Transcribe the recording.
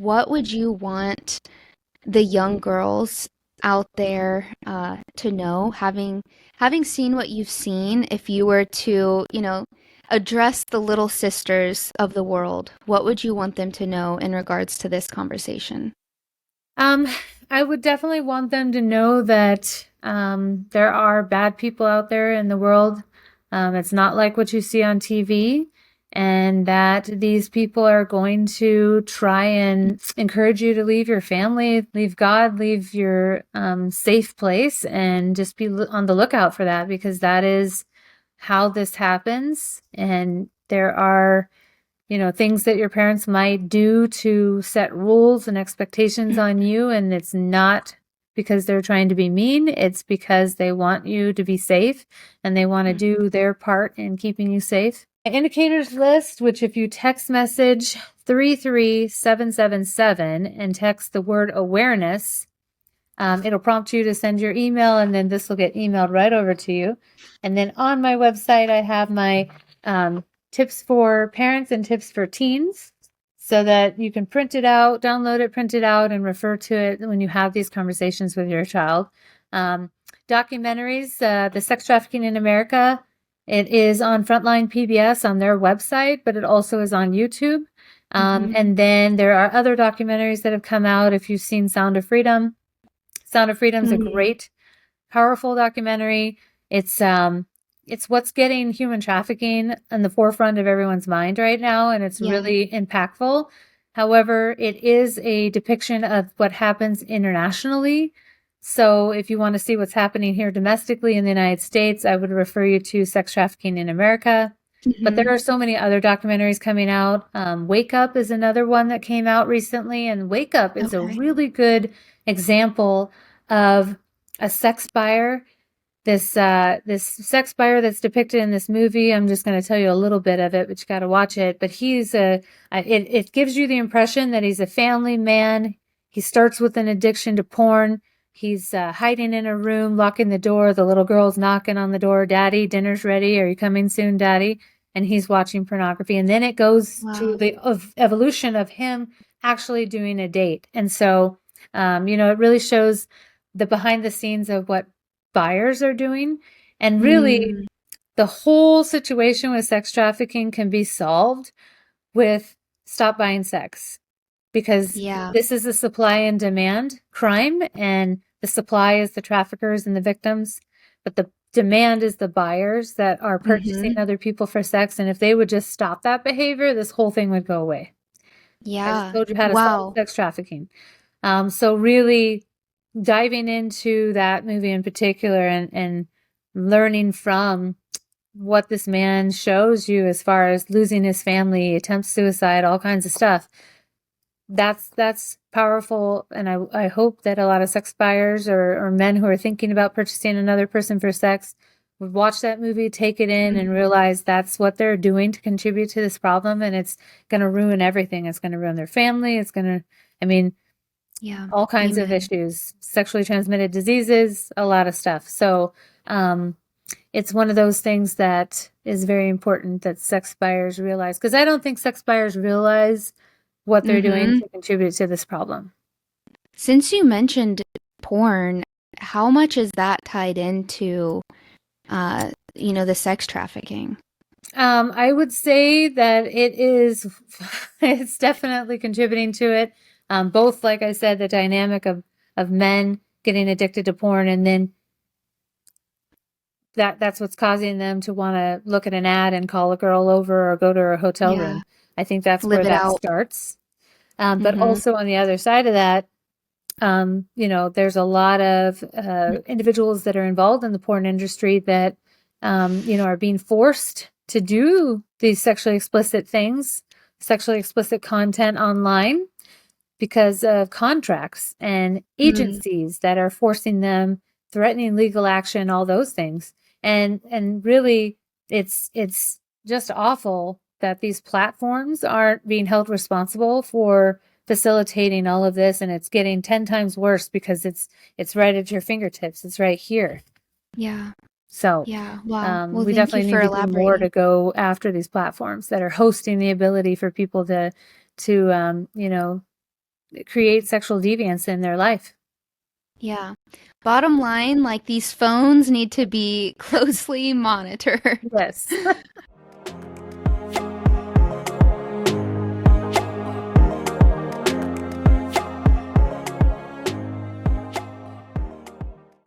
what would you want the young girls out there to know, having seen what you've seen, if you were to, address the little sisters of the world, what would you want them to know in regards to this conversation? Um, I would definitely want them to know that there are bad people out there in the world. It's not like what you see on TV, and that these people are going to try and encourage you to leave your family, leave God, leave your safe place, and just be on the lookout for that, because that is how this happens. And there are things that your parents might do to set rules and expectations on you. And it's not because they're trying to be mean, it's because they want you to be safe and they want to do their part in keeping you safe. Indicators list, which if you text message 33777 and text the word awareness, it'll prompt you to send your email, and then this will get emailed right over to you. And then on my website, I have my tips for parents and tips for teens, so that you can print it out, download it, print it out, and refer to it when you have these conversations with your child. Documentaries, the Sex Trafficking in America, it is on Frontline PBS on their website, but it also is on YouTube. And then there are other documentaries that have come out. If you've seen Sound of Freedom is a great, powerful documentary. It's what's getting human trafficking in the forefront of everyone's mind right now, and it's Yeah. really impactful. However, it is a depiction of what happens internationally. So if you want to see what's happening here domestically in the United States, I would refer you to Sex Trafficking in America. But there are so many other documentaries coming out. Wake Up is another one that came out recently, and Wake Up is a Okay. really good example of a sex buyer. This sex buyer that's depicted in this movie. I'm just going to tell you a little bit of it, but you got to watch it. But it gives you the impression that he's a family man. He starts with an addiction to porn. He's hiding in a room, locking the door. The little girl's knocking on the door. Daddy, dinner's ready. Are you coming soon, Daddy? And he's watching pornography. And then it goes to Wow. the evolution of him actually doing a date. And so, it really shows the behind the scenes of what buyers are doing. And really, Mm, the whole situation with sex trafficking can be solved with stop buying sex, because yeah. this is a supply and demand crime, and the supply is the traffickers and the victims, but the demand is the buyers that are purchasing other people for sex. And if they would just stop that behavior, this whole thing would go away. I just Yeah. told you how to solve Wow. sex trafficking. So really diving into that movie in particular, and learning from what this man shows you as far as losing his family, attempts suicide, all kinds of stuff. That's powerful, and I hope that a lot of sex buyers, or men who are thinking about purchasing another person for sex, would watch that movie, take it in, and realize that's what they're doing to contribute to this problem, and it's going to ruin everything. It's going to ruin their family. It's going to, I mean, Yeah. all kinds of Amen. issues, sexually transmitted diseases, a lot of stuff. So, it's one of those things that is very important that sex buyers realize, because I don't think sex buyers realize what they're doing Mm-hmm. to contribute to this problem. Since you mentioned porn, how much is that tied into, the sex trafficking? I would say that it is, it's definitely contributing to it. Both, like I said, the dynamic of men getting addicted to porn, and then that's what's causing them to want to look at an ad and call a girl over or go to her hotel Yeah. room. I think that's Live where it that out. starts. But Mm-hmm. also on the other side of that, there's a lot of individuals that are involved in the porn industry that, are being forced to do these sexually explicit things, sexually explicit content online, because of contracts and Mm, agencies that are forcing them, threatening legal action, all those things. And really, it's just awful that these platforms aren't being held responsible for facilitating all of this, and it's getting 10 times worse because it's right at your fingertips. It's right here. yeah. So Yeah. Wow. Well, we thank you definitely for need to do more elaborating. to go after these platforms that are hosting the ability for people to create sexual deviance in their life. Yeah. Bottom line, like these phones need to be closely monitored. Yes.